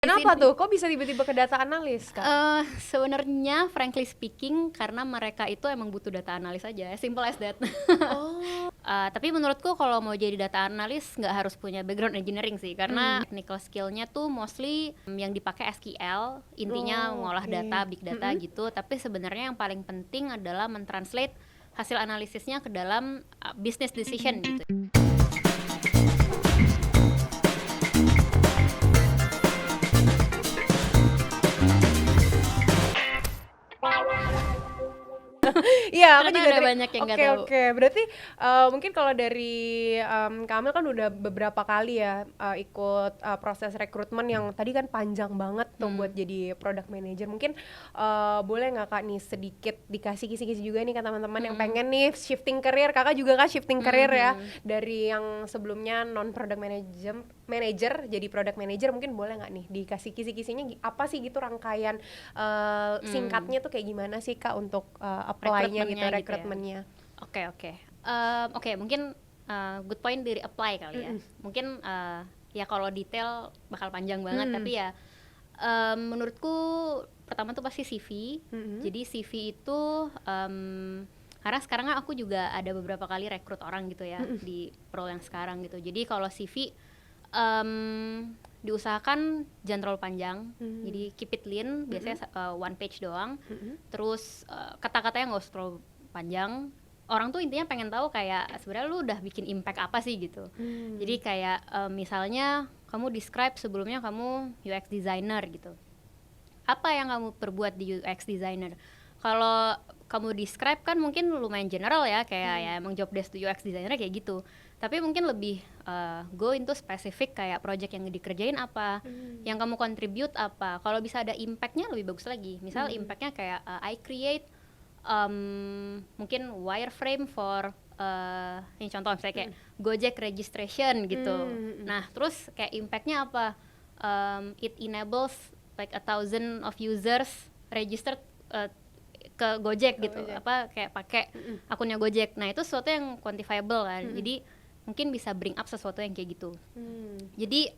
Kenapa tuh? Kok bisa tiba-tiba ke data analis, Kak? Sebenarnya frankly speaking karena mereka itu emang butuh data analis aja, simple as that. Oh. Tapi menurutku kalau mau jadi data analis nggak harus punya background engineering sih, karena technical skillnya tuh mostly yang dipakai SQL, intinya ngolah data, big data gitu. Tapi sebenarnya yang paling penting adalah mentranslate hasil analisisnya ke dalam business decision gitu. Iya, aku Karena juga ada banyak yang nggak tahu. Oke. Berarti mungkin kalau dari Kamil kan udah beberapa kali ya ikut proses rekrutmen yang tadi kan panjang banget tuh buat jadi product manager. Mungkin boleh nggak Kak nih sedikit dikasih kisi-kisi juga nih ke teman-teman yang pengen nih shifting career. Kakak juga kan shifting career ya dari yang sebelumnya non product manager jadi product manager. Mungkin boleh nggak nih dikasih kisi-kisinya apa sih gitu rangkaian singkatnya tuh kayak gimana sih Kak untuk apply-nya gitu, rekrutmennya. Oke, mungkin good point dari apply kali ya. Mungkin ya kalau detail bakal panjang banget, tapi ya menurutku pertama tuh pasti CV. Jadi CV itu karena sekarang kan aku juga ada beberapa kali rekrut orang gitu ya di role yang sekarang gitu. Jadi kalau CV diusahakan jangan terlalu panjang, jadi keep it lean, biasanya one page doang. Terus kata-katanya nggak usah terlalu panjang. Orang tuh intinya pengen tahu kayak sebenarnya lu udah bikin impact apa sih gitu. Jadi kayak misalnya kamu describe sebelumnya kamu UX designer gitu, apa yang kamu perbuat di UX designer. Kalau kamu describe kan mungkin lumayan general ya, kayak ya emang job desk UX designer kayak gitu. Tapi mungkin lebih go into spesifik kayak project yang dikerjain apa, yang kamu contribute apa. Kalau bisa ada impactnya lebih bagus lagi. Misal impactnya kayak I create mungkin wireframe for ini contoh misalnya kayak Gojek registration gitu. Nah terus kayak impactnya apa, it enables like 1,000 of users registered ke Gojek gitu, apa kayak pakai akunnya Gojek. Nah itu sesuatu yang quantifiable kan, jadi mungkin bisa bring up sesuatu yang kayak gitu. Jadi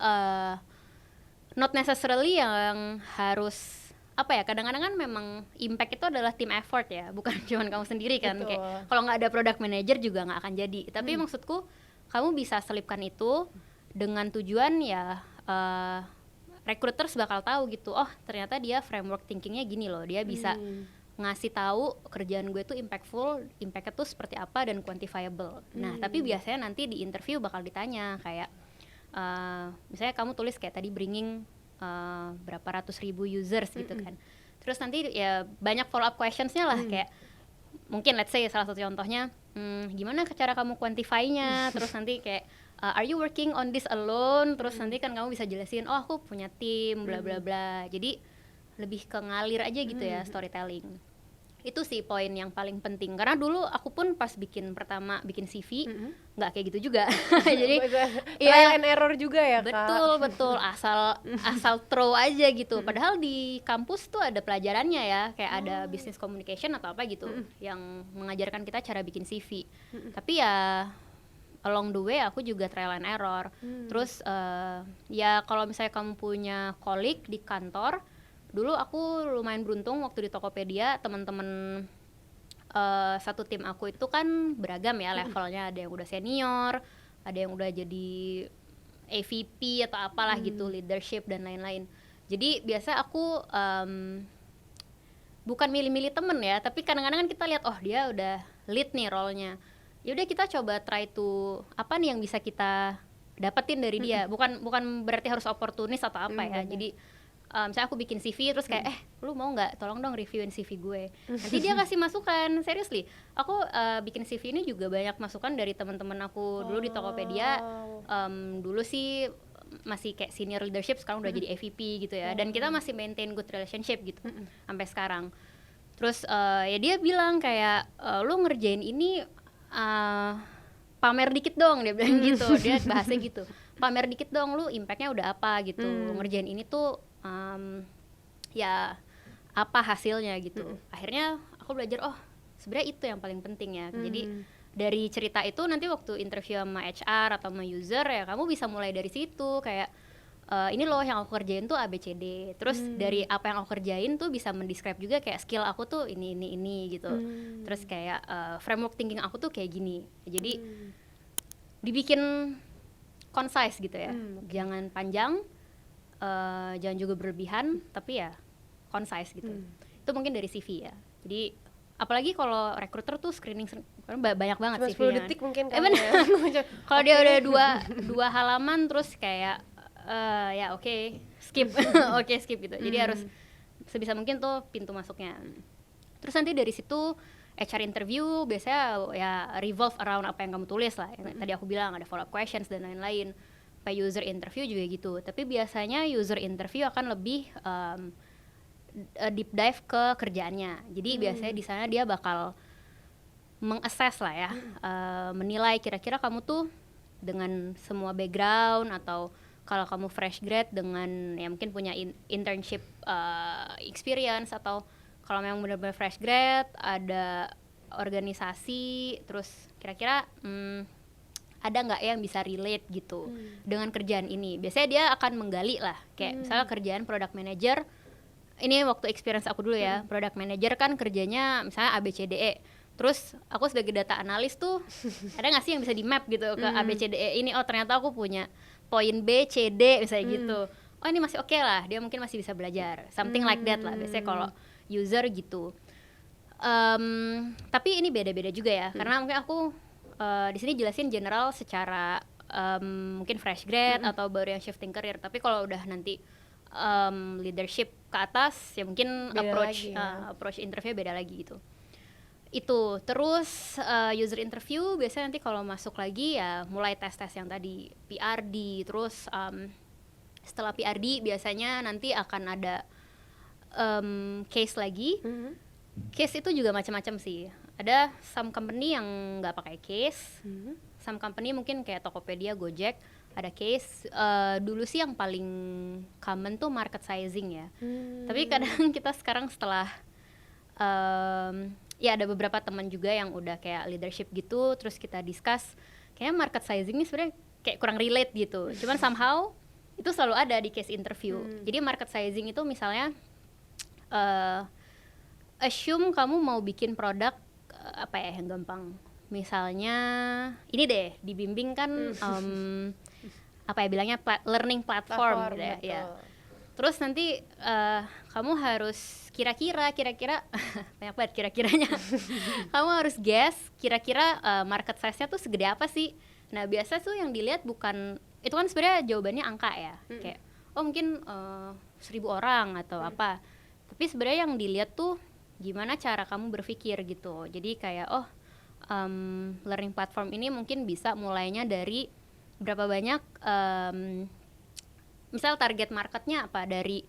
not necessarily yang harus apa ya, kadang-kadang kan memang impact itu adalah team effort ya, bukan cuma kamu sendiri kan. Betul. Kayak kalau nggak ada product manager juga nggak akan jadi. Tapi maksudku kamu bisa selipkan itu dengan tujuan ya recruiters bakal tahu gitu, oh ternyata dia framework thinkingnya gini loh, dia bisa ngasih tahu kerjaan gue tuh impactnya tuh seperti apa dan quantifiable. Nah tapi biasanya nanti di interview bakal ditanya kayak misalnya kamu tulis kayak tadi bringing berapa ratus ribu users gitu kan. Terus nanti ya banyak follow up questionsnya lah, kayak mungkin let's say salah satu contohnya gimana cara kamu quantify-nya. Terus nanti kayak are you working on this alone? Terus nanti kan kamu bisa jelasin, oh aku punya tim bla bla bla. Jadi lebih ke ngalir aja gitu ya storytelling. Itu sih poin yang paling penting, karena dulu aku pun pas pertama bikin CV nggak kayak gitu juga. Jadi trial and error juga ya Kak. betul asal throw aja gitu. Padahal di kampus tuh ada pelajarannya ya, kayak ada business communication atau apa gitu yang mengajarkan kita cara bikin CV. Tapi ya along the way aku juga trial and error. Terus ya kalau misalnya kamu punya colleague di kantor, dulu aku lumayan beruntung waktu di Tokopedia, teman-teman satu tim aku itu kan beragam ya levelnya, ada yang udah senior, ada yang udah jadi AVP atau apalah gitu, leadership dan lain-lain. Jadi biasa aku bukan milih-milih temen ya, tapi kadang-kadang kan kita lihat oh dia udah lead nih role-nya, yaudah kita coba try to apa nih yang bisa kita dapetin dari dia. Bukan berarti harus oportunis atau apa ya. Jadi misalnya aku bikin CV terus kayak lu mau nggak tolong dong reviewin CV gue, nanti dia kasih masukan. Seriously aku bikin CV ini juga banyak masukan dari teman-teman aku dulu di Tokopedia. Dulu sih masih kayak senior leadership, sekarang udah jadi AVP gitu ya, dan kita masih maintain good relationship gitu sampai sekarang. Terus ya dia bilang kayak lu ngerjain ini pamer dikit dong, dia bilang gitu. Dia bahasnya gitu, pamer dikit dong lu impactnya udah apa gitu, ngerjain ini tuh ya apa hasilnya gitu. Akhirnya aku belajar oh sebenarnya itu yang paling penting ya. Jadi dari cerita itu nanti waktu interview sama HR atau sama user ya kamu bisa mulai dari situ, kayak ini loh yang aku kerjain tuh ABCD. Terus dari apa yang aku kerjain tuh bisa mendescribe juga kayak skill aku tuh ini gitu. Terus kayak framework thinking aku tuh kayak gini. Jadi dibikin concise gitu ya. Jangan panjang, jangan juga berlebihan, tapi ya concise gitu. Itu mungkin dari CV ya. Jadi apalagi kalau recruiter tuh screening banyak banget cuma CV-nya. 10 detik mungkin kan Kalau dia udah dua halaman terus kayak ya oke, skip. Oke, skip gitu. Jadi harus sebisa mungkin tuh pintu masuknya. Terus nanti dari situ HR interview biasanya ya revolve around apa yang kamu tulis lah. Yang tadi aku bilang ada follow up questions dan lain-lain. Kayak user interview juga gitu. Tapi biasanya user interview akan lebih deep dive ke kerjaannya. Jadi biasanya di sana dia bakal mengassess lah ya, menilai kira-kira kamu tuh dengan semua background atau kalau kamu fresh grad dengan ya mungkin punya internship experience, atau kalau memang benar-benar fresh grad ada organisasi, terus kira-kira ada nggak yang bisa relate gitu dengan kerjaan ini. Biasanya dia akan menggali lah, kayak misalnya kerjaan product manager. Ini waktu experience aku dulu ya, product manager kan kerjanya misalnya ABCDE. Terus aku sebagai data analis tuh ada nggak sih yang bisa di map gitu ke ABCDE ini? Oh ternyata aku punya poin B, C, D misalnya gitu. Oh ini masih oke lah, dia mungkin masih bisa belajar. Something like that lah biasanya kalau user gitu. Tapi ini beda-beda juga ya, karena mungkin aku di sini jelasin general secara mungkin fresh grad atau baru yang shifting career. Tapi kalau udah nanti leadership ke atas ya mungkin approach interview beda lagi gitu. Itu terus user interview biasanya nanti kalau masuk lagi ya mulai tes-tes yang tadi PRD. Terus setelah PRD biasanya nanti akan ada case lagi. Case itu juga macam-macam sih. Ada some company yang nggak pakai case, some company mungkin kayak Tokopedia, Gojek ada case. Dulu sih yang paling common tuh market sizing ya. Tapi kadang kita sekarang setelah ya ada beberapa teman juga yang udah kayak leadership gitu, terus kita discuss kayaknya market sizing ini sebenarnya kayak kurang relate gitu. Cuman somehow itu selalu ada di case interview. Jadi market sizing itu misalnya assume kamu mau bikin produk apa ya yang gampang. Misalnya ini deh, dibimbing kan apa ya bilangnya learning platform gitu ya. Terus nanti kamu harus kira-kira banyak banget kira-kiranya. Kamu harus guess kira-kira market size-nya tuh segede apa sih. Nah biasa tuh yang dilihat bukan, itu kan sebenarnya jawabannya angka ya, kayak oh mungkin 1.000 orang atau apa. Tapi sebenarnya yang dilihat tuh gimana cara kamu berpikir gitu. Jadi kayak learning platform ini mungkin bisa mulainya dari berapa banyak, misal target marketnya apa, dari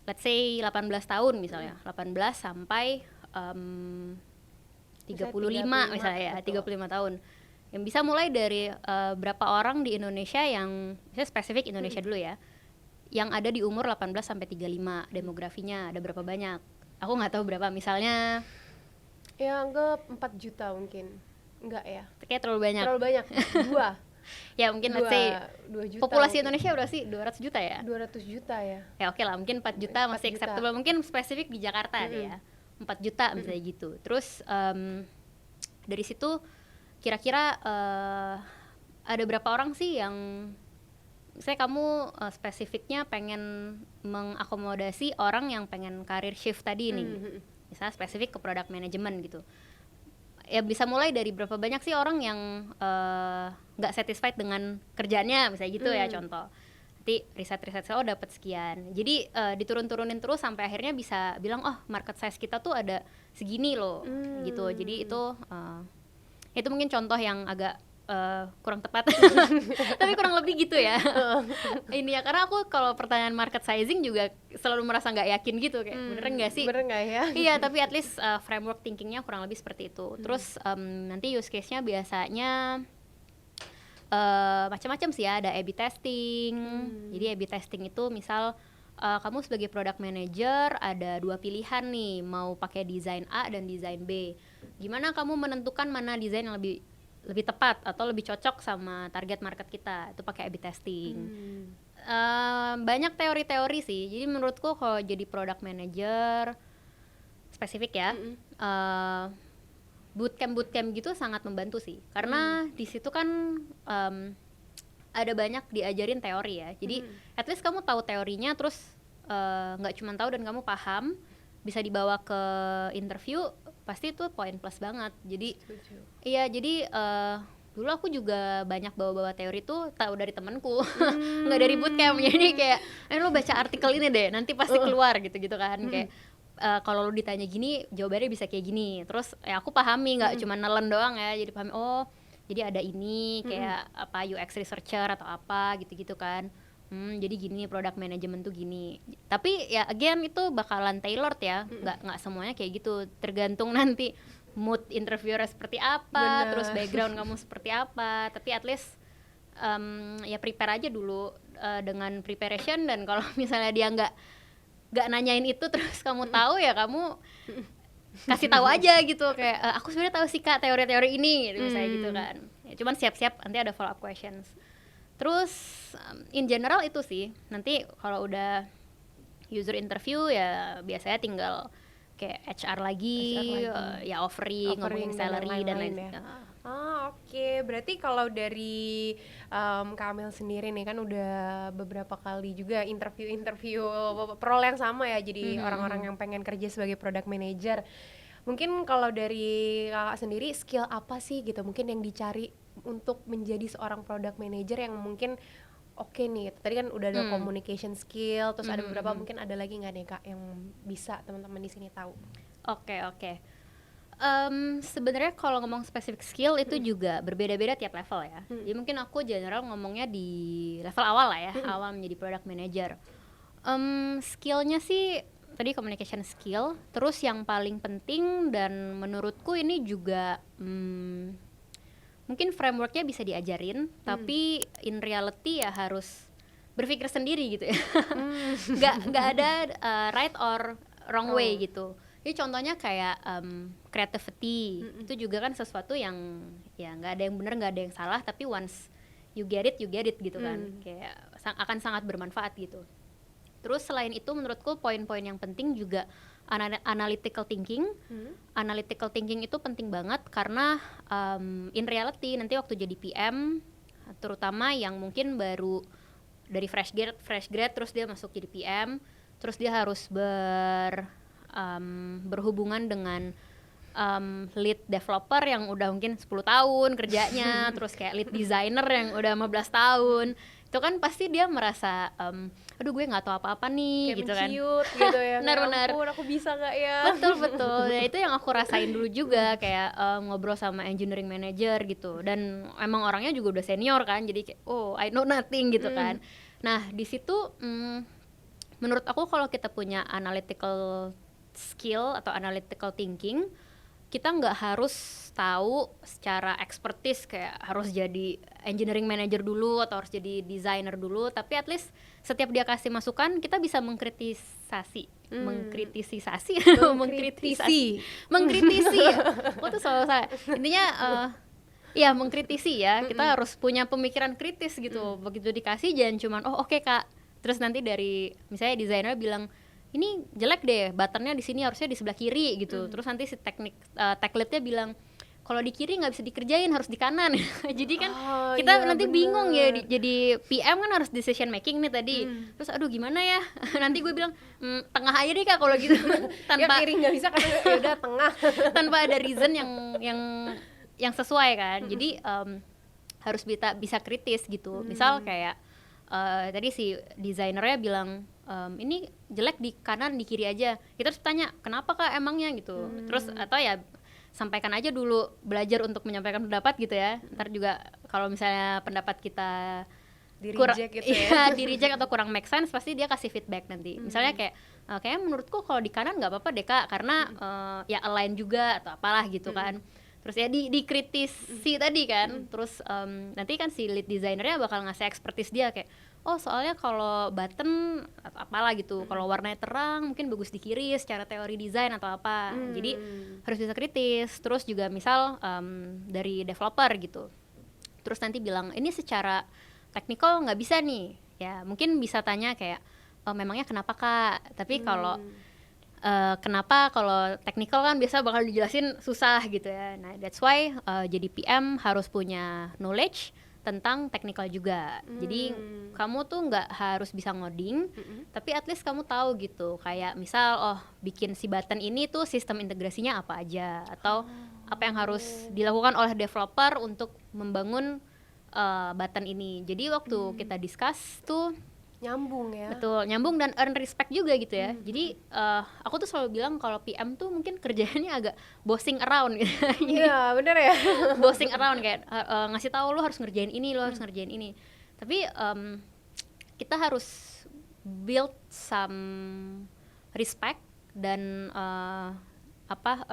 let's say 18 tahun misalnya, 18 sampai 35 misalnya ya, 35 tahun. Yang bisa mulai dari berapa orang di Indonesia yang, misalnya spesifik Indonesia dulu ya, yang ada di umur 18 sampai 35, demografinya ada berapa banyak. Aku nggak tahu berapa, misalnya ya anggap 4 juta mungkin. Enggak ya? Kayak terlalu banyak. Terlalu banyak. 2. Ya mungkin let's say 2 juta populasi mungkin. Indonesia berapa sih? 200 juta ya? 200 juta ya. Ya oke lah, mungkin 4 juta 4 masih juta. acceptable. Mungkin spesifik di Jakarta deh ya, 4 juta misalnya gitu. Terus dari situ kira-kira ada berapa orang sih yang misalnya kamu spesifiknya pengen mengakomodasi orang yang pengen karir shift tadi nih, misalnya spesifik ke product management gitu. Ya bisa mulai dari berapa banyak sih orang yang nggak satisfied dengan kerjaannya misalnya gitu ya, contoh. Nanti riset oh dapat sekian. Jadi diturun-turunin terus sampai akhirnya bisa bilang oh market size kita tuh ada segini loh gitu. Jadi itu mungkin contoh yang agak kurang tepat tapi kurang lebih gitu ya. Ini ya, karena aku kalau pertanyaan market sizing juga selalu merasa nggak yakin gitu, kayak bener nggak sih, bener nggak ya. Iya, tapi at least framework thinkingnya kurang lebih seperti itu. Terus nanti use case-nya biasanya macam-macam sih ya, ada A/B testing. Jadi A/B testing itu misal kamu sebagai product manager ada 2 pilihan nih, mau pakai desain A dan desain B. Gimana kamu menentukan mana desain yang lebih tepat atau lebih cocok sama target market kita? Itu pakai A/B testing. Banyak teori-teori sih. Jadi menurutku kalau jadi product manager spesifik ya, bootcamp gitu sangat membantu sih. Karena di situ kan ada banyak diajarin teori ya. Jadi at least kamu tahu teorinya, terus nggak cuma tahu dan kamu paham, bisa dibawa ke interview, pasti itu poin plus banget. Jadi iya, jadi dulu aku juga banyak bawa-bawa teori tuh tahu dari temanku, nggak dari bootcamp. Jadi kayak, lo baca artikel ini deh, nanti pasti keluar gitu-gitu kan. Kayak kalau lo ditanya gini, jawabannya bisa kayak gini. Terus ya aku pahami, nggak cuma nelen doang ya. Jadi pahami, oh jadi ada ini kayak apa UX researcher atau apa gitu-gitu kan. Jadi gini, product management tuh gini. Tapi ya again itu bakalan tailored ya, nggak semuanya kayak gitu. Tergantung nanti mood interviewer seperti apa, terus background kamu seperti apa. Tapi at least ya prepare aja dulu dengan preparation. Dan kalau misalnya dia nggak nanyain itu terus kamu tahu, ya kamu kasih tahu aja gitu kayak aku sebenarnya tahu sih Kak teori-teori ini gitu, misalnya gitu kan. Ya, cuman siap-siap nanti ada follow up questions. Terus in general itu sih, nanti kalau udah user interview ya biasanya tinggal kayak HR lagi. Ya offering ngomongin salary dan lain ya. Oke. Berarti kalau dari Kamil sendiri nih kan udah beberapa kali juga interview role yang sama ya, jadi orang-orang yang pengen kerja sebagai product manager. Mungkin kalau dari kakak sendiri, skill apa sih gitu mungkin yang dicari untuk menjadi seorang product manager yang mungkin oke nih? Tadi kan udah ada communication skill, terus ada beberapa, mungkin ada lagi nggak nih Kak yang bisa teman-teman di sini tahu? Oke. Sebenarnya kalau ngomong spesifik skill itu juga berbeda-beda tiap level ya. Jadi mungkin aku general ngomongnya di level awal lah ya, awal menjadi product manager. Skillnya sih tadi communication skill. Terus yang paling penting dan menurutku ini juga mungkin frameworknya bisa diajarin, tapi in reality ya harus berpikir sendiri gitu ya. Nggak ada right or wrong way gitu. Jadi contohnya kayak creativity, itu juga kan sesuatu yang ya nggak ada yang benar, nggak ada yang salah, tapi once you get it gitu kan, kayak akan sangat bermanfaat gitu. Terus selain itu menurutku poin-poin yang penting juga analytical thinking. Analytical thinking itu penting banget karena in reality nanti waktu jadi PM, terutama yang mungkin baru dari fresh grad terus dia masuk jadi PM, terus dia harus berhubungan dengan lead developer yang udah mungkin 10 tahun kerjanya, terus kayak lead designer yang udah 15 tahun. Itu kan pasti dia merasa aduh gue nggak tahu apa-apa nih, kayak gitu kan, gitu ya. Benar-benar aku bisa nggak ya? Betul. Ya itu yang aku rasain dulu juga, kayak ngobrol sama engineering manager gitu, dan emang orangnya juga udah senior kan, jadi kayak oh I know nothing gitu kan. Nah di situ menurut aku kalau kita punya analytical skill atau analytical thinking, kita nggak harus tahu secara expertise kayak harus jadi engineering manager dulu atau harus jadi designer dulu, tapi at least setiap dia kasih masukan kita bisa mengkritisi aku tuh selalu salah intinya. Ya mengkritisi ya, kita harus punya pemikiran kritis gitu. Begitu dikasih jangan cuman oh oke Kak, terus nanti dari misalnya desainer bilang ini jelek deh, buttonnya di sini harusnya di sebelah kiri gitu. Terus nanti si tech leadnya bilang kalau di kiri nggak bisa dikerjain, harus di kanan. Jadi kan kita nanti bingung ya, jadi PM kan harus decision making nih tadi. Terus aduh gimana ya? Nanti gue bilang tengah aja deh Kak kalau gitu. Tanpa ya kiri nggak bisa karena ya udah tengah. Tanpa ada reason yang sesuai kan. Jadi harus bisa kritis gitu. Misal kayak tadi si desainernya bilang ini jelek di kanan, di kiri aja. Kita harus tanya kenapa Kak emangnya gitu. Terus atau ya sampaikan aja dulu, belajar untuk menyampaikan pendapat gitu ya. Ntar juga kalau misalnya pendapat kita di reject gitu ya. Di reject atau kurang make sense, pasti dia kasih feedback nanti. Misalnya kayak kayaknya menurutku kalau di kanan nggak apa-apa deh Kak, karena ya align juga atau apalah gitu kan. Terus ya dikritisi tadi kan. Terus nanti kan si lead designernya bakal ngasih expertise dia kayak oh soalnya kalau button atau apalah gitu, kalau warnanya terang mungkin bagus di kiri secara teori desain atau apa. Jadi harus bisa kritis. Terus juga misal dari developer gitu, terus nanti bilang ini secara technical nggak bisa nih, ya mungkin bisa tanya kayak memangnya kenapa Kak, tapi kalau kenapa kalau technical kan biasa bakal dijelasin susah gitu ya. Nah that's why jadi PM harus punya knowledge tentang technical juga. Jadi kamu tuh nggak harus bisa ngoding, tapi at least kamu tahu gitu. Kayak misal bikin si button ini tuh sistem integrasinya apa aja, atau apa yang harus dilakukan oleh developer untuk membangun button ini. Jadi waktu kita discuss tuh Nyambung ya. betul, nyambung dan earn respect juga gitu ya. Jadi aku tuh selalu bilang kalau PM tuh mungkin kerjaannya agak bossing around gitu. Iya, bener ya. Bossing around kayak ngasih tahu lo harus ngerjain ini, lo harus ngerjain ini. Tapi kita harus build some respect dan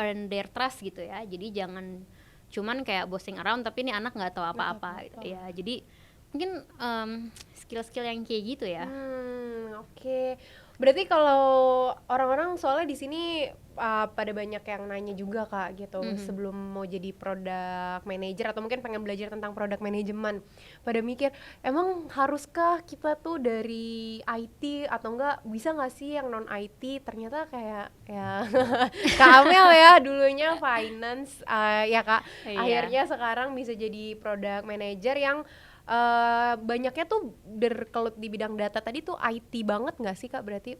earn their trust gitu ya. Jadi jangan cuman kayak bossing around tapi ini anak nggak tahu apa-apa gitu ya. Jadi mungkin skill-skill yang kayak gitu ya. Oke. Berarti kalau orang-orang soalnya di sini pada banyak yang nanya juga Kak gitu, sebelum mau jadi product manager atau mungkin pengen belajar tentang product management, pada mikir emang haruskah kita tuh dari IT atau enggak bisa nggak sih yang non IT? Ternyata kayak ya Kak Amel ya dulunya finance ya Kak, Iya. akhirnya sekarang bisa jadi product manager yang banyaknya tuh berkelut di bidang data. Tadi tuh IT banget nggak sih Kak berarti?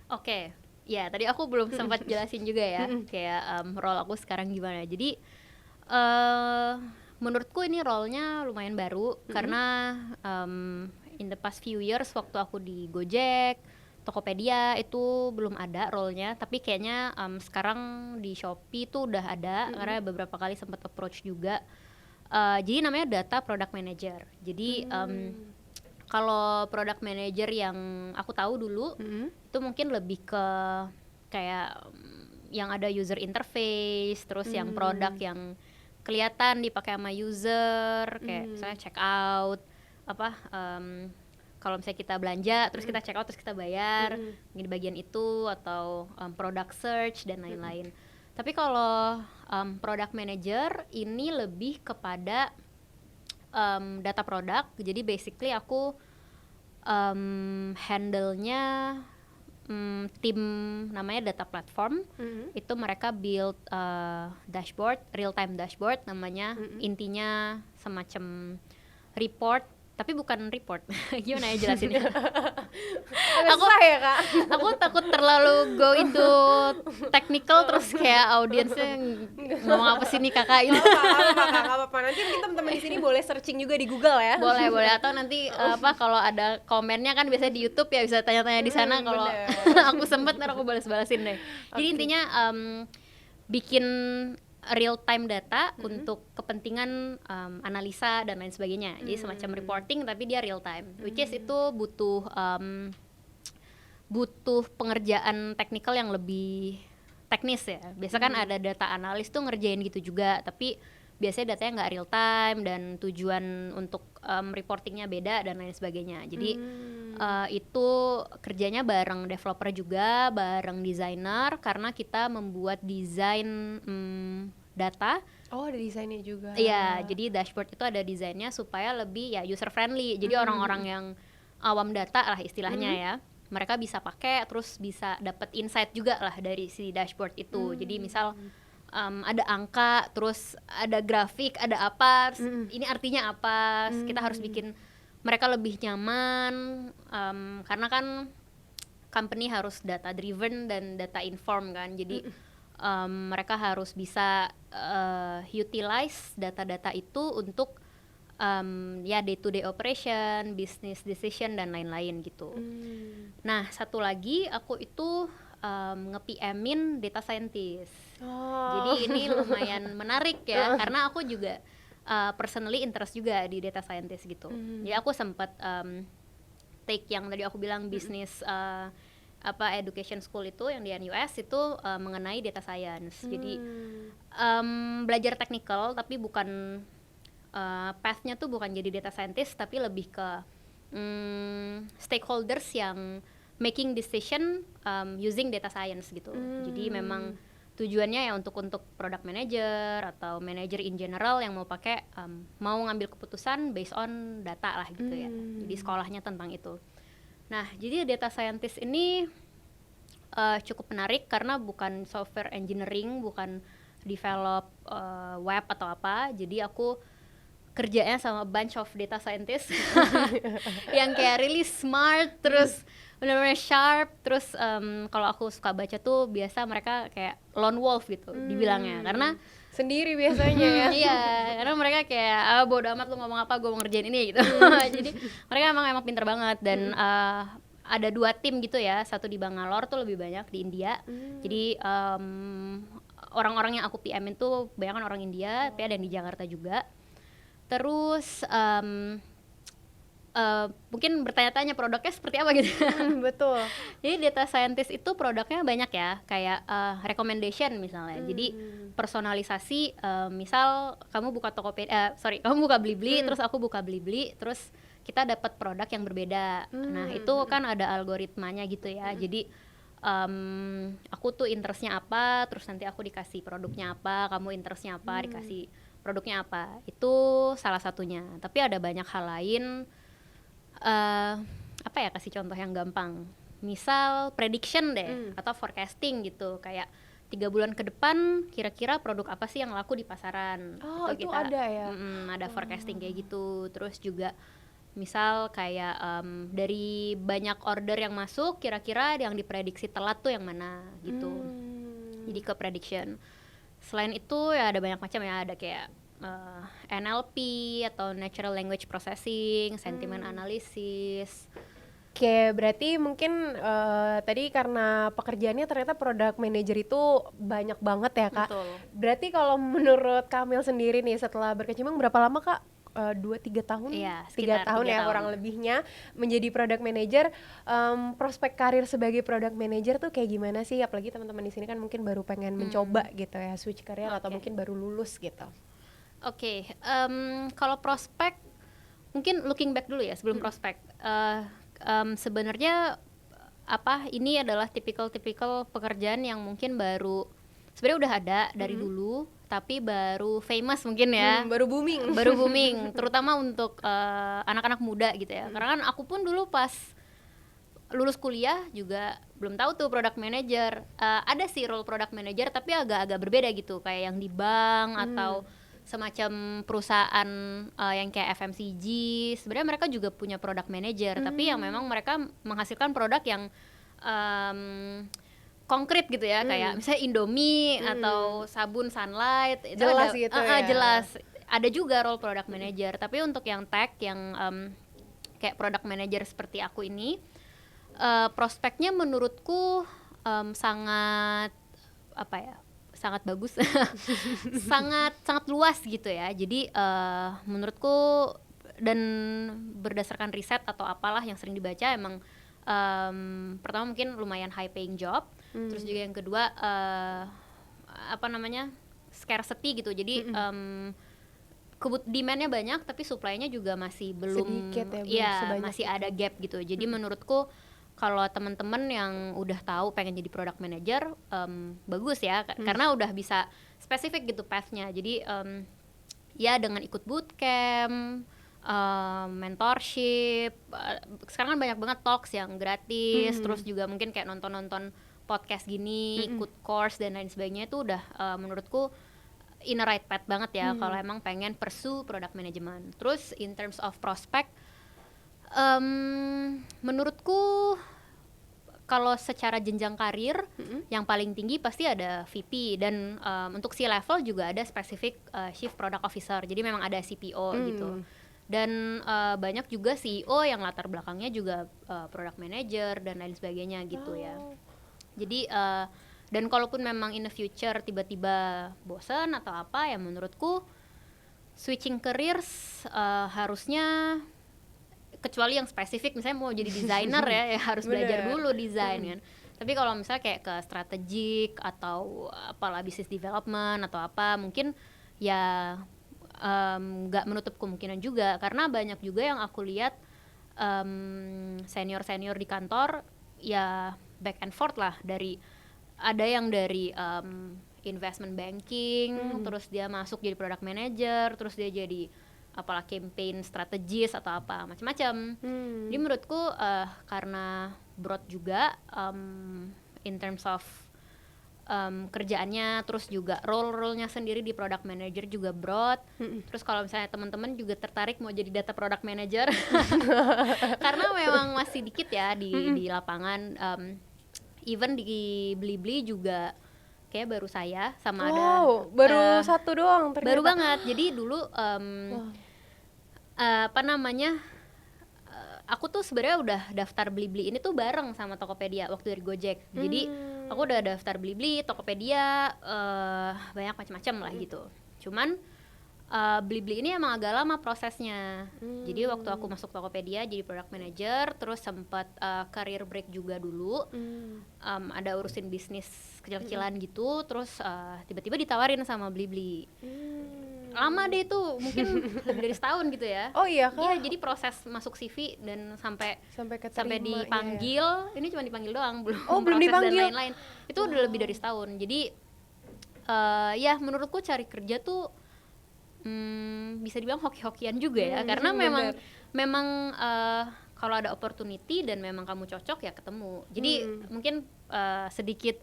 Oke. Ya, tadi aku belum sempat jelasin juga ya kayak role aku sekarang gimana. Jadi menurutku ini role-nya lumayan baru karena in the past few years waktu aku di Gojek, Tokopedia itu belum ada role-nya, tapi kayaknya sekarang di Shopee tuh udah ada karena beberapa kali sempat approach juga. Jadi namanya data product manager. Jadi kalau product manager yang aku tahu dulu itu mungkin lebih ke kayak yang ada user interface, terus yang produk yang kelihatan dipakai sama user, kayak misalnya check out, kalau misalnya kita belanja terus kita check out terus kita bayar, di bagian itu, atau product search dan lain-lain. Tapi kalau product manager ini lebih kepada data produk. Jadi basically aku handle-nya tim namanya data platform. Itu mereka build dashboard, real time dashboard namanya. Intinya semacam report, tapi bukan report. Gimana ya jelasinnya? Ya Kak. Aku takut terlalu go into technical terus kayak audiensnya ngomong apa sih nih kakak itu. Nggak apa-apa. Nanti mungkin teman-teman di sini boleh searching juga di Google ya. Boleh atau nanti kalau ada komennya kan biasanya di YouTube ya bisa tanya-tanya di sana. Kalau aku sempet ntar aku balas-balasin deh. Jadi intinya bikin real time data untuk kepentingan analisa dan lain sebagainya. Jadi semacam reporting tapi dia real time. Which is itu butuh pengerjaan teknikal yang lebih teknis ya. Biasa kan ada data analis tuh ngerjain gitu juga, tapi biasanya datanya nggak real time dan tujuan untuk reportingnya beda dan lain sebagainya. Jadi itu kerjanya bareng developer juga, bareng designer, karena kita membuat desain data. Oh, ada desainnya juga. Iya, jadi dashboard itu ada desainnya supaya lebih ya user friendly. Jadi orang-orang yang awam data lah istilahnya ya, mereka bisa pakai terus bisa dapat insight juga lah dari si dashboard itu. Jadi misal ada angka, terus ada grafik, ada apa, ini artinya apa, kita harus bikin mereka lebih nyaman, karena kan company harus data driven dan data inform kan, jadi mereka harus bisa utilize data-data itu untuk ya day to day operation, business decision dan lain-lain gitu. Nah satu lagi aku itu nge-PM-in data scientist. Jadi ini lumayan menarik ya, karena aku juga personally interest juga di data scientist gitu. Jadi aku sempat take yang tadi aku bilang business education school itu yang di NUS itu mengenai data science. Jadi belajar technical tapi bukan path-nya tuh bukan jadi data scientist, tapi lebih ke stakeholders yang making decision using data science gitu. Jadi memang tujuannya ya untuk product manager atau manager in general yang mau pakai mau ngambil keputusan based on data lah gitu ya. Jadi sekolahnya tentang itu. Nah, jadi data scientist ini cukup menarik karena bukan software engineering, bukan develop web atau apa. Jadi aku kerjanya sama bunch of data scientist yang kayak really smart, terus benar-benar sharp, terus kalau aku suka baca tuh biasa mereka kayak lone wolf gitu dibilangnya, karena sendiri biasanya ya. iya, karena mereka kayak bodo amat lu ngomong apa, gue mau ngerjain ini gitu. Jadi mereka emang pinter banget dan ada 2 tim gitu ya, satu di Bangalore tuh lebih banyak di India. Jadi orang-orang yang aku PM itu banyak kan orang India, tapi ada yang di Jakarta juga. Terus mungkin bertanya-tanya produknya seperti apa gitu. Betul. Jadi data scientist itu produknya banyak ya, kayak recommendation misalnya. Jadi personalisasi, misal kamu buka Tokopedia, kamu buka Blibli, terus aku buka Blibli, terus kita dapat produk yang berbeda. Nah itu kan ada algoritmanya gitu ya. Jadi aku tuh interestnya apa, terus nanti aku dikasih produknya apa, kamu interestnya apa, dikasih produknya apa. Itu salah satunya. Tapi ada banyak hal lain. Apa ya, kasih contoh yang gampang, misal prediction deh atau forecasting gitu, kayak 3 bulan ke depan kira-kira produk apa sih yang laku di pasaran. Itu kita ada ya. Ada forecasting kayak gitu. Terus juga misal kayak dari banyak order yang masuk, kira-kira yang diprediksi telat tuh yang mana gitu. Jadi ke prediction. Selain itu ya ada banyak macam ya, ada kayak NLP atau Natural Language Processing, sentiment analysis. Oke, berarti mungkin tadi karena pekerjaannya ternyata product manager itu banyak banget ya Kak. Betul. Berarti kalau menurut Kamil sendiri nih setelah berkecimpung berapa lama Kak? 2-3 tahun? Iya, 3 sekitar tahun 3 ya tahun. kurang lebihnya menjadi product manager. Prospek karir sebagai product manager tuh kayak gimana sih? Apalagi teman-teman di sini kan mungkin baru pengen mencoba gitu ya, switch career atau mungkin baru lulus gitu. Oke, kalau prospek mungkin looking back dulu ya sebelum prospek. Sebenarnya ini adalah tipikal pekerjaan yang mungkin baru sebenarnya udah ada dari dulu, tapi baru famous mungkin ya. Baru booming. Baru booming, terutama untuk anak-anak muda gitu ya. Karena kan aku pun dulu pas lulus kuliah juga belum tahu tuh product manager. Ada sih role product manager tapi agak-agak berbeda gitu, kayak yang di bank atau semacam perusahaan yang kayak FMCG. Sebenarnya mereka juga punya product manager, tapi yang memang mereka menghasilkan produk yang konkret gitu ya, kayak misalnya Indomie atau sabun Sunlight. Itu Jelas ada, gitu ya. jelas. Ada juga role product manager, tapi untuk yang tech yang kayak product manager seperti aku ini, prospeknya menurutku sangat sangat bagus, sangat luas gitu ya. Jadi menurutku, dan berdasarkan riset atau apalah yang sering dibaca, emang pertama mungkin lumayan high paying job, terus juga yang kedua scarcity gitu. Jadi demand-nya banyak tapi supply-nya juga masih belum sedikit ya, masih ada gap gitu. Jadi menurutku kalau teman-teman yang udah tahu pengen jadi product manager, bagus ya, karena udah bisa spesifik gitu path-nya. Jadi ya dengan ikut bootcamp, mentorship, sekarang kan banyak banget talks yang gratis, terus juga mungkin kayak nonton podcast gini, ikut course dan lain sebagainya, itu udah menurutku in the right path banget ya kalau emang pengen pursue product management. Terus in terms of prospect, menurutku kalau secara jenjang karir yang paling tinggi pasti ada VP, dan untuk C-level juga ada spesifik Chief Product Officer, jadi memang ada CPO gitu. Dan banyak juga CEO yang latar belakangnya juga product manager dan lain sebagainya gitu ya. Jadi dan kalaupun memang in the future tiba-tiba bosan atau apa, ya menurutku switching careers harusnya, kecuali yang spesifik misalnya mau jadi desainer ya harus belajar dulu desain kan. Tapi kalau misalnya kayak ke strategik atau apalah business development atau apa, mungkin ya nggak menutup kemungkinan juga, karena banyak juga yang aku lihat senior di kantor ya back and forth lah, ada yang dari investment banking, terus dia masuk jadi product manager, terus dia jadi apalah campaign strategis atau apa macam-macam. Jadi menurutku karena broad juga in terms of kerjaannya, terus juga role-nya sendiri di product manager juga broad. Terus kalau misalnya teman-teman juga tertarik mau jadi data product manager karena memang masih dikit ya di lapangan, even di Blibli juga kayak baru saya sama baru satu doang ternyata. Baru banget. Jadi dulu apa namanya, aku tuh sebenarnya udah daftar Blibli ini tuh bareng sama Tokopedia waktu dari Gojek. Jadi aku udah daftar Blibli, Tokopedia, banyak macam-macam lah gitu. Cuman Blibli ini emang agak lama prosesnya. Jadi waktu aku masuk Tokopedia jadi product manager, terus sempat career break juga dulu. Ada urusin bisnis kecil-kecilan gitu, terus tiba-tiba ditawarin sama Blibli. Lama deh itu, mungkin lebih dari setahun gitu ya. Oh iya kah? Iya, jadi proses masuk CV dan sampai keterima, dipanggil, ini cuma dipanggil doang, belum belum proses dipanggil dan lain-lain. Itu udah lebih dari setahun. Jadi ya menurutku cari kerja tuh bisa dibilang hoki-hokian juga ya, karena memang kalau ada opportunity dan memang kamu cocok ya ketemu. Jadi mungkin sedikit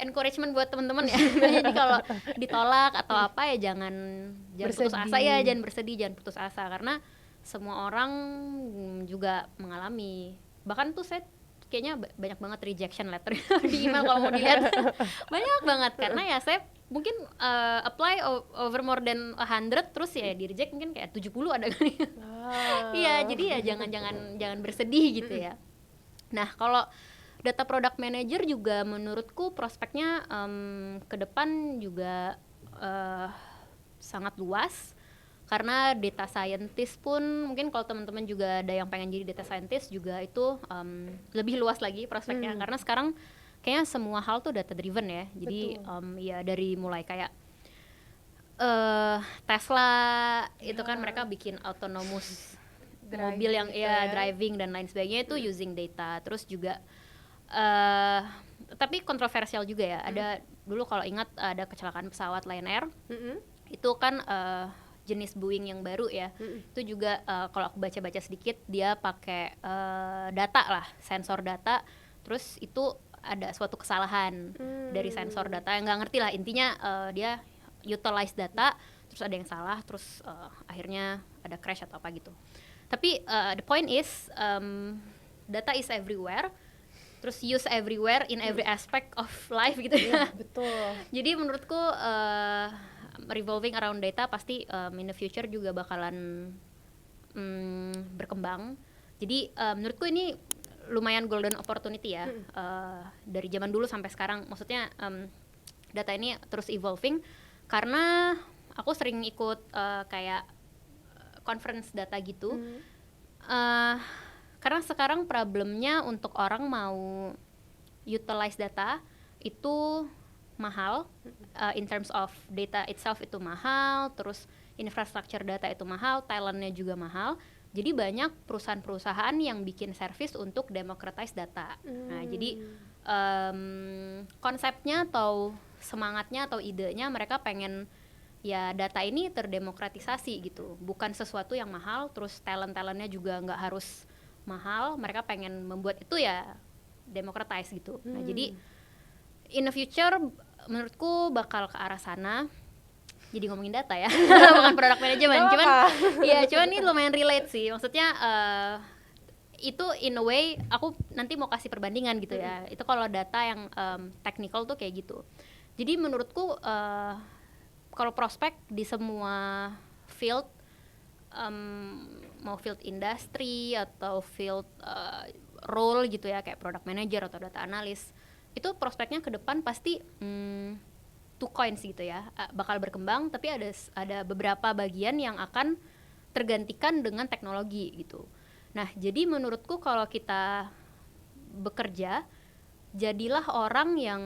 encouragement buat teman-teman ya. Jadi kalau ditolak atau apa ya jangan putus asa ya, jangan bersedih, jangan putus asa, karena semua orang juga mengalami. Bahkan tuh saya kayaknya banyak banget rejection letter di email kalau mau dilihat. Banyak banget, karena ya saya mungkin apply over more than 100, terus ya di reject mungkin kayak 70 ada kali. Iya, jadi ya jangan bersedih gitu ya. Nah, kalau data product manager juga menurutku prospeknya ke depan juga sangat luas, karena data scientist pun mungkin kalau teman-teman juga ada yang pengen jadi data scientist juga itu lebih luas lagi prospeknya, karena sekarang kayaknya semua hal tuh data driven ya. Jadi ya dari mulai kayak Tesla itu kan mereka bikin autonomous mobil yang driving dan lain sebagainya itu using data. Terus juga tapi kontroversial juga ya. Ada dulu kalau ingat ada kecelakaan pesawat Lion Air. Itu kan jenis Boeing yang baru ya. Itu juga kalau aku baca-baca sedikit dia pakai data lah, sensor data. Terus itu ada suatu kesalahan dari sensor data yang nggak ngerti lah, intinya dia utilize data terus ada yang salah, terus akhirnya ada crash atau apa gitu. Tapi the point is data is everywhere, terus use everywhere in every aspect of life gitu ya. Betul. Jadi menurutku revolving around data pasti in the future juga bakalan berkembang. Jadi menurutku ini lumayan golden opportunity ya, dari zaman dulu sampai sekarang. Maksudnya data ini terus evolving, karena aku sering ikut kayak conference data gitu. Karena sekarang problemnya untuk orang mau utilize data itu mahal, in terms of data itself itu mahal, terus infrastructure data itu mahal, talentnya juga mahal. Jadi banyak perusahaan-perusahaan yang bikin service untuk democratize data. Nah, jadi konsepnya atau semangatnya atau idenya mereka pengen ya data ini terdemokratisasi gitu, bukan sesuatu yang mahal, terus talentnya juga nggak harus mahal. Mereka pengen membuat itu ya democratize gitu. Nah, jadi in the future menurutku bakal ke arah sana. Jadi ngomongin data ya, bukan product management, cuman ini lumayan relate sih. Maksudnya itu in a way aku nanti mau kasih perbandingan gitu ya. Itu kalau data yang technical tuh kayak gitu. Jadi menurutku kalau prospek di semua field, mau field industri atau field role gitu ya, kayak product manager atau data analyst, itu prospeknya ke depan pasti two coins gitu ya, bakal berkembang, tapi ada beberapa bagian yang akan tergantikan dengan teknologi gitu. Nah, jadi menurutku kalau kita bekerja, jadilah orang yang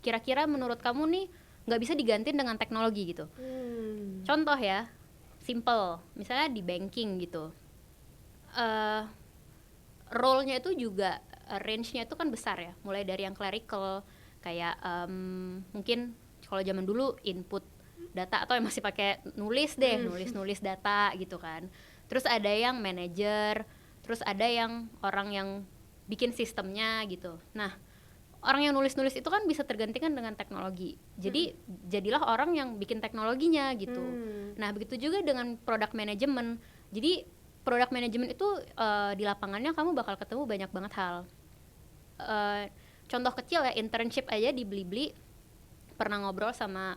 kira-kira menurut kamu nih nggak bisa digantiin dengan teknologi gitu. Contoh ya, simple, misalnya di banking gitu, role-nya itu juga range-nya itu kan besar ya, mulai dari yang clerical kayak mungkin kalau zaman dulu input data, atau yang masih pakai nulis deh, nulis data gitu kan. Terus ada yang manajer, terus ada yang orang yang bikin sistemnya gitu. Nah, orang yang nulis-nulis itu kan bisa tergantikan dengan teknologi. Jadi jadilah orang yang bikin teknologinya gitu. Nah, begitu juga dengan product management. Jadi product management itu di lapangannya kamu bakal ketemu banyak banget hal. Contoh kecil ya, internship aja di Blibli, pernah ngobrol sama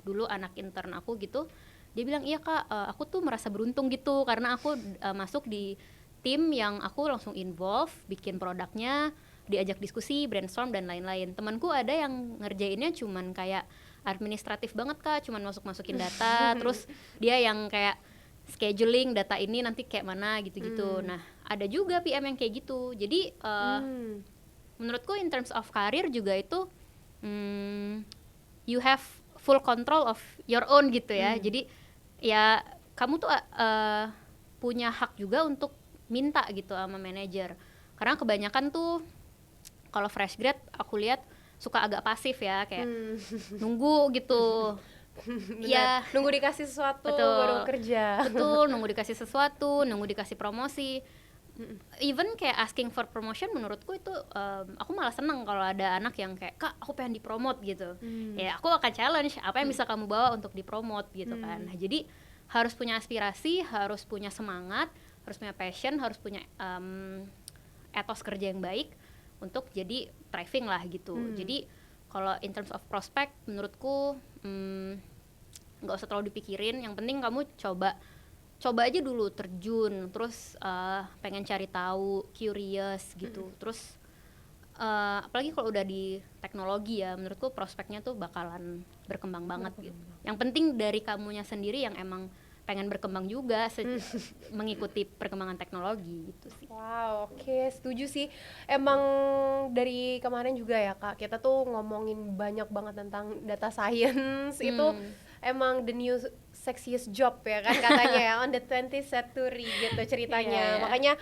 dulu anak intern aku gitu. Dia bilang, iya kak, aku tuh merasa beruntung gitu karena aku masuk di tim yang aku langsung involve, bikin produknya, diajak diskusi, brainstorm dan lain-lain. Temanku ada yang ngerjainnya cuman kayak administratif banget kak, cuman masukin data, terus dia yang kayak scheduling data ini nanti kayak mana gitu-gitu. Nah, ada juga PM yang kayak gitu. Jadi menurutku in terms of career juga itu you have full control of your own gitu ya. Jadi ya kamu tuh punya hak juga untuk minta gitu sama manajer. Karena kebanyakan tuh kalau fresh grad aku lihat suka agak pasif ya, kayak nunggu gitu. Ya, nunggu dikasih sesuatu baru kerja. Betul, nunggu dikasih sesuatu, nunggu dikasih promosi. Even kayak asking for promotion menurutku itu aku malah seneng kalau ada anak yang kayak, kak aku pengen dipromot gitu. Ya aku akan challenge apa yang bisa kamu bawa untuk dipromot gitu kan. Nah, jadi harus punya aspirasi, harus punya semangat, harus punya passion, harus punya etos kerja yang baik untuk jadi thriving lah gitu. Jadi kalau in terms of prospect menurutku nggak usah terlalu dipikirin, yang penting kamu coba aja dulu terjun, terus pengen cari tahu, curious gitu. Terus apalagi kalau udah di teknologi ya, menurutku prospeknya tuh bakalan berkembang banget gitu. Yang penting dari kamunya sendiri yang emang pengen berkembang juga mengikuti perkembangan teknologi gitu sih. Wow, oke, setuju sih. Emang dari kemarin juga ya kak, kita tuh ngomongin banyak banget tentang data science. Itu emang the new sexiest job ya kan katanya ya, on the 20th century gitu ceritanya. Yeah. Makanya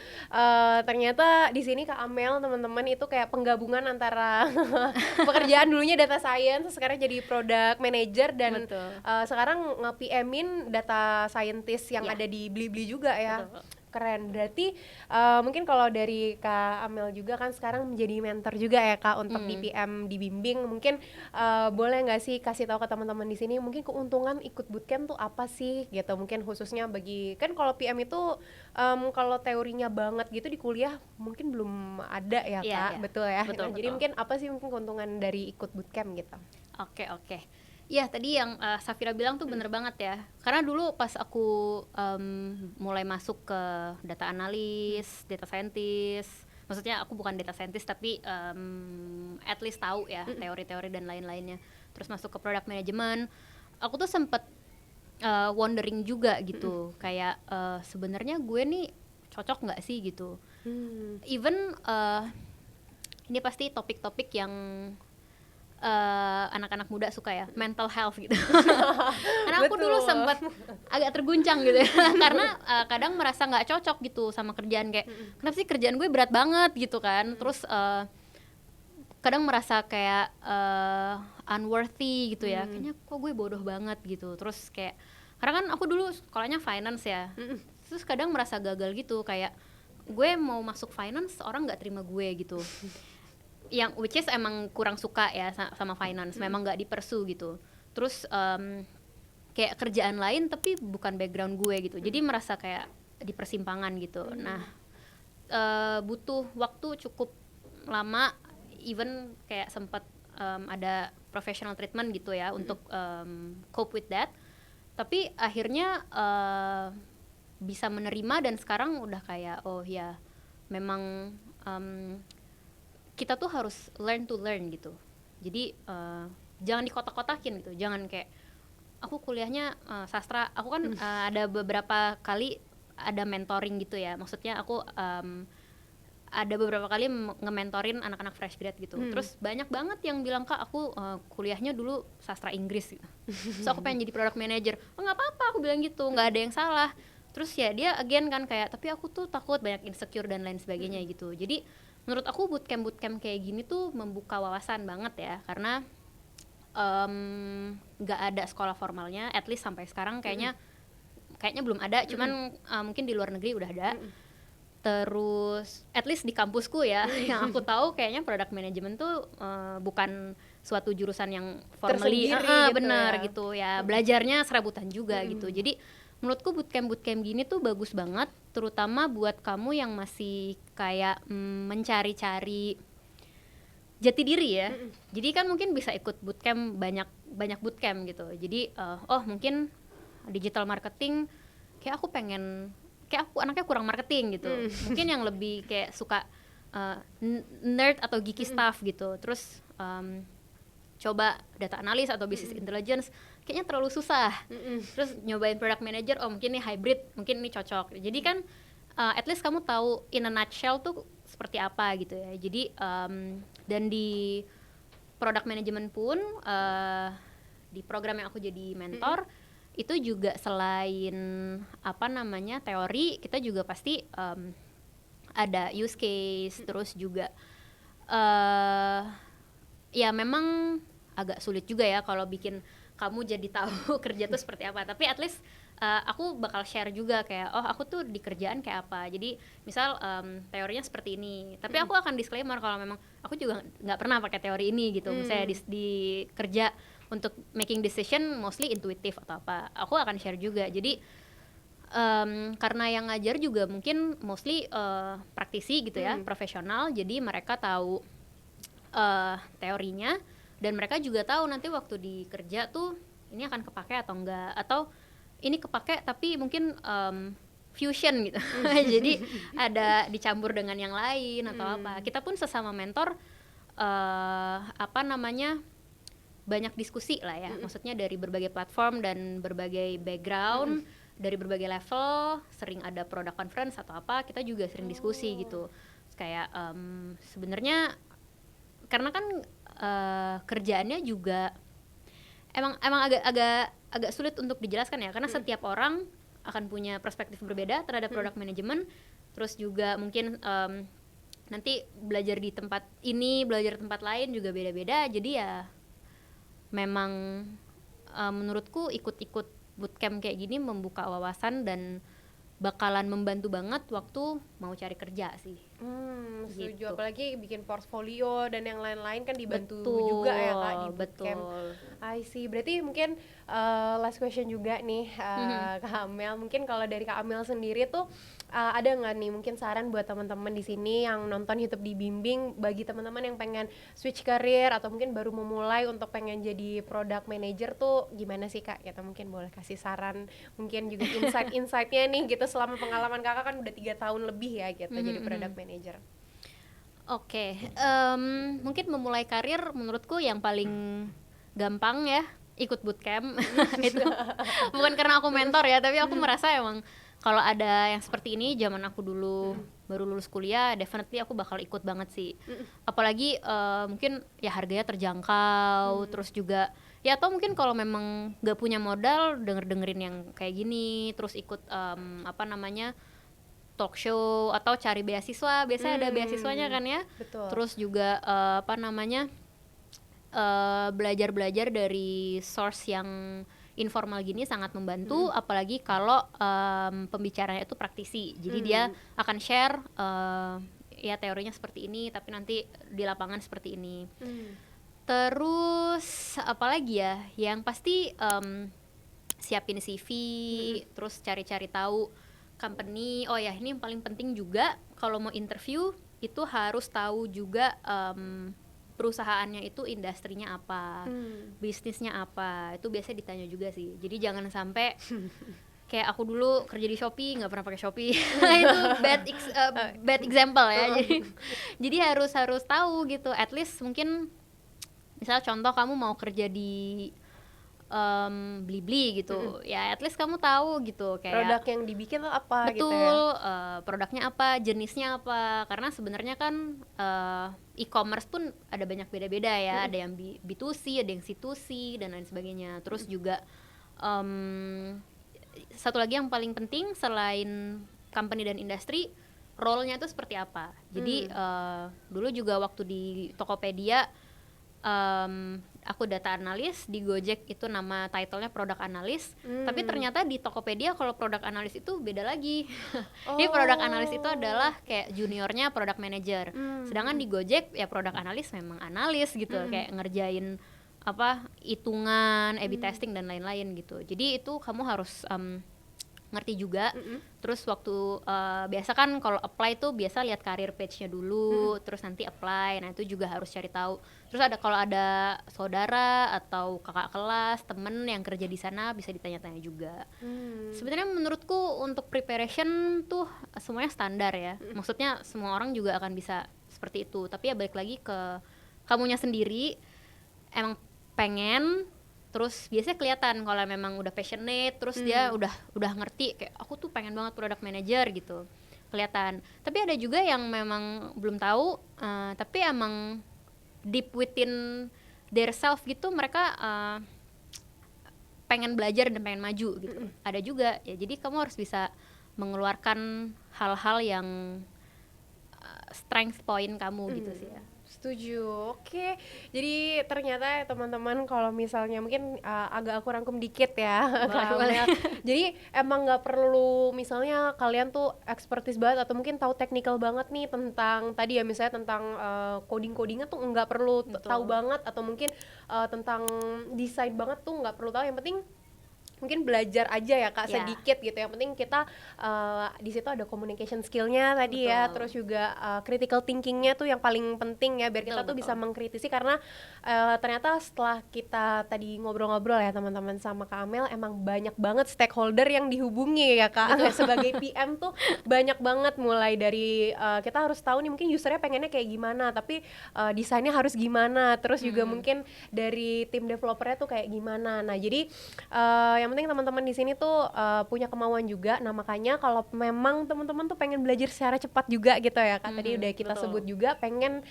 ternyata di sini Kak Amel teman-teman itu kayak penggabungan antara pekerjaan dulunya data science, sekarang jadi product manager dan sekarang nge-PM-in data scientist yang ada di Blibli juga ya. Betul. Keren. Berarti mungkin kalau dari Kak Amel juga kan sekarang menjadi mentor juga ya Kak untuk di PM, dibimbing. Mungkin boleh nggak sih kasih tahu ke teman-teman di sini mungkin keuntungan ikut bootcamp tuh apa sih gitu. Mungkin khususnya bagi, kan kalau PM itu kalau teorinya banget gitu di kuliah mungkin belum ada ya Kak. Betul ya. Betul, Jadi mungkin apa sih mungkin keuntungan dari ikut bootcamp gitu. Oke. Ya tadi yang Safira bilang tuh bener banget ya. Karena dulu pas aku mulai masuk ke data analis, data scientist, maksudnya aku bukan data scientist tapi at least tahu ya teori-teori dan lain-lainnya. Terus masuk ke product management, aku tuh sempet wondering juga gitu, kayak sebenarnya gue nih cocok nggak sih gitu. Even ini pasti topik-topik yang anak-anak muda suka ya, mental health gitu. Karena aku dulu sempat agak terguncang gitu ya, karena kadang merasa nggak cocok gitu sama kerjaan, kayak kenapa sih kerjaan gue berat banget gitu kan. Terus kadang merasa kayak unworthy gitu ya, kayaknya kok gue bodoh banget gitu. Terus kayak, karena kan aku dulu sekolahnya finance ya, terus kadang merasa gagal gitu, kayak gue mau masuk finance orang nggak terima gue gitu. Yang which is emang kurang suka ya sama finance, memang nggak dipersu gitu. Terus kayak kerjaan lain tapi bukan background gue gitu, jadi merasa kayak di persimpangan gitu. Nah butuh waktu cukup lama, even kayak sempat ada professional treatment gitu ya untuk cope with that. Tapi akhirnya bisa menerima dan sekarang udah kayak oh ya memang kita tuh harus learn to learn gitu. Jadi jangan dikotak-kotakin gitu. Jangan kayak aku kuliahnya sastra. Aku kan ada beberapa kali ada mentoring gitu ya. Maksudnya aku ada beberapa kali nge-mentorin anak-anak fresh grad gitu. Terus banyak banget yang bilang, kak aku kuliahnya dulu sastra Inggris gitu. Terus aku pengen jadi product manager. Oh nggak apa-apa, aku bilang gitu, nggak ada yang salah. Terus ya dia again kan kayak, tapi aku tuh takut banyak insecure dan lain sebagainya gitu. Jadi menurut aku bootcamp kayak gini tuh membuka wawasan banget ya, karena nggak ada sekolah formalnya, at least sampai sekarang kayaknya belum ada, cuman mungkin di luar negeri udah ada. Terus at least di kampusku ya yang aku tahu kayaknya product management tuh bukan suatu jurusan yang formally tersendiri gitu bener ya. gitu ya, belajarnya serabutan juga gitu. Jadi menurutku bootcamp gini tuh bagus banget, terutama buat kamu yang masih kayak mencari-cari jati diri ya. Jadi kan mungkin bisa ikut bootcamp, banyak bootcamp gitu. Jadi oh mungkin digital marketing kayak aku anaknya kurang marketing gitu. Mungkin yang lebih kayak suka nerd atau geeky stuff gitu. Terus coba data analis atau business intelligence kayaknya terlalu susah. Terus nyobain product manager, oh mungkin ini hybrid, mungkin ini cocok. Jadi kan at least kamu tahu in a nutshell tuh seperti apa gitu ya. Jadi dan di product management pun di program yang aku jadi mentor itu juga selain teori, kita juga pasti ada use case, terus juga ya memang agak sulit juga ya kalau bikin kamu jadi tahu kerja tuh seperti apa, tapi at least aku bakal share juga kayak oh aku tuh di kerjaan kayak apa. Jadi misal teorinya seperti ini, tapi aku akan disclaimer kalau memang aku juga nggak pernah pakai teori ini gitu. Misalnya di kerja untuk making decision mostly intuitif atau apa, aku akan share juga. Jadi karena yang ngajar juga mungkin mostly praktisi gitu ya, profesional, jadi mereka tahu teorinya, dan mereka juga tahu nanti waktu di kerja tuh ini akan kepake atau enggak, atau ini kepake tapi mungkin fusion gitu. Jadi ada dicampur dengan yang lain atau apa. Kita pun sesama mentor banyak diskusi lah ya, maksudnya dari berbagai platform dan berbagai background, dari berbagai level, sering ada product conference atau apa, kita juga sering diskusi gitu. Kayak sebenarnya karena kan kerjaannya juga emang agak sulit untuk dijelaskan ya, karena setiap orang akan punya perspektif berbeda terhadap product management. Terus juga mungkin nanti belajar di tempat ini, belajar di tempat lain juga beda-beda. Jadi ya memang menurutku ikut bootcamp kayak gini membuka wawasan dan bakalan membantu banget waktu mau cari kerja sih. Setuju, Gitu. apalagi bikin portfolio dan yang lain-lain kan dibantu Betul, juga ya Kak di bootcamp. betul. I see, berarti mungkin last question juga nih Kak Amel, mungkin kalau dari Kak Amel sendiri tuh ada nggak nih mungkin saran buat teman-teman di sini yang nonton YouTube di Bimbing, bagi teman-teman yang pengen switch career atau mungkin baru memulai untuk pengen jadi product manager tuh gimana sih Kak? Atau mungkin boleh kasih saran, mungkin juga insight-insightnya nih gitu selama pengalaman Kakak kan udah 3 tahun lebih ya gitu jadi product manager. Oke, mungkin memulai karir menurutku yang paling gampang ya ikut bootcamp. Itu bukan karena aku mentor ya, tapi aku merasa emang kalau ada yang seperti ini zaman aku dulu baru lulus kuliah, definitely aku bakal ikut banget sih. Apalagi mungkin ya harganya terjangkau, terus juga ya atau mungkin kalau memang nggak punya modal dengerin yang kayak gini, terus ikut talk show atau cari beasiswa, biasanya ada beasiswanya kan ya. Betul. Terus juga belajar dari source yang informal gini sangat membantu, apalagi kalau pembicaranya itu praktisi. Jadi dia akan share ya teorinya seperti ini, tapi nanti di lapangan seperti ini. Terus apalagi ya, yang pasti siapin CV, terus cari-cari tahu company. Oh ya, ini yang paling penting juga kalau mau interview itu harus tahu juga perusahaannya itu industrinya apa, bisnisnya apa, itu biasanya ditanya juga sih. Jadi jangan sampai kayak aku dulu kerja di Shopee nggak pernah pakai Shopee. Itu bad example ya. Jadi harus tahu gitu, at least mungkin misal contoh kamu mau kerja di Blibli gitu, ya at least kamu tahu gitu kayak produk yang dibikin tuh apa betul, gitu ya. produknya apa, jenisnya apa, karena sebenarnya kan e-commerce pun ada banyak beda-beda ya, ada yang B2C, ada yang C2C dan lain sebagainya. Terus juga satu lagi yang paling penting selain company dan industri, role-nya itu seperti apa. Jadi dulu juga waktu di Tokopedia aku data analis, di Gojek itu nama title-nya product analis, tapi ternyata di Tokopedia kalau product analis itu beda lagi. Jadi product analis itu adalah kayak juniornya product manager, sedangkan di Gojek ya product analis memang analis gitu, kayak ngerjain apa hitungan, A/B testing dan lain-lain gitu. Jadi itu kamu harus ngerti juga. Terus waktu biasa kan kalau apply tuh biasa lihat karir page-nya dulu, terus nanti apply. Nah, itu juga harus cari tahu. Terus kalau ada saudara atau kakak kelas, temen yang kerja di sana bisa ditanya-tanya juga. Sebenarnya menurutku untuk preparation tuh semuanya standar ya. Maksudnya semua orang juga akan bisa seperti itu. Tapi ya balik lagi ke kamunya sendiri, emang pengen. Terus biasanya kelihatan kalau memang udah passionate, terus dia udah ngerti kayak aku tuh pengen banget product manager gitu, kelihatan. Tapi ada juga yang memang belum tahu, tapi emang deep within their self gitu, mereka pengen belajar dan pengen maju gitu. Ada juga ya, jadi kamu harus bisa mengeluarkan hal-hal yang strength point kamu gitu sih ya. Setuju. Oke. Jadi ternyata teman-teman kalau misalnya mungkin agak aku rangkum dikit ya. Boleh. Jadi emang nggak perlu misalnya kalian tuh expertise banget atau mungkin tahu technical banget nih tentang tadi ya, misalnya tentang coding-codingnya tuh nggak perlu tahu banget, atau mungkin tentang desain banget tuh nggak perlu tahu. Yang penting mungkin belajar aja ya Kak, sedikit gitu. Yang penting kita di situ ada communication skillnya tadi ya, terus juga critical thinkingnya tuh yang paling penting ya, biar kita tuh bisa mengkritisi. Karena ternyata setelah kita tadi ngobrol-ngobrol ya teman-teman sama Kak Amel, emang banyak banget stakeholder yang dihubungi ya Kak. Sebagai PM tuh banyak banget, mulai dari kita harus tahu nih mungkin usernya pengennya kayak gimana, tapi desainnya harus gimana, terus juga mungkin dari tim developernya tuh kayak gimana. Nah jadi yang penting teman-teman di sini tuh punya kemauan juga. Nah makanya kalau memang teman-teman tuh pengen belajar secara cepat juga gitu ya Kak, tadi udah kita sebut juga pengen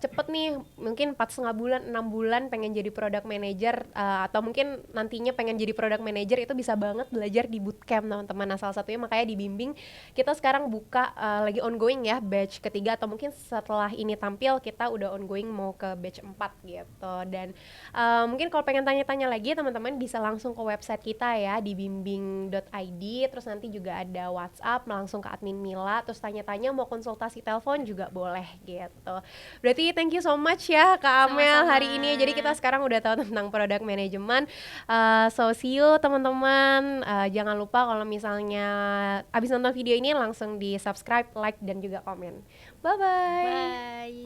cepet nih, mungkin 4,5 bulan, 6 bulan pengen jadi product manager, atau mungkin nantinya pengen jadi product manager, itu bisa banget belajar di bootcamp teman-teman. Nah salah satunya makanya di Bimbing kita sekarang buka lagi ongoing ya, batch ketiga, atau mungkin setelah ini tampil kita udah ongoing mau ke batch 4 gitu. Dan mungkin kalau pengen tanya-tanya lagi teman-teman bisa langsung ke website kita ya di bimbing.id, terus nanti juga ada WhatsApp langsung ke admin Mila, terus tanya-tanya mau konsultasi telepon juga boleh gitu. Berarti thank you so much ya Kak Amel. Sama-sama. Hari ini jadi kita sekarang udah tahu tentang product management. So see you teman-teman. Jangan lupa kalau misalnya abis nonton video ini langsung di subscribe, like dan juga komen. Bye bye. Bye.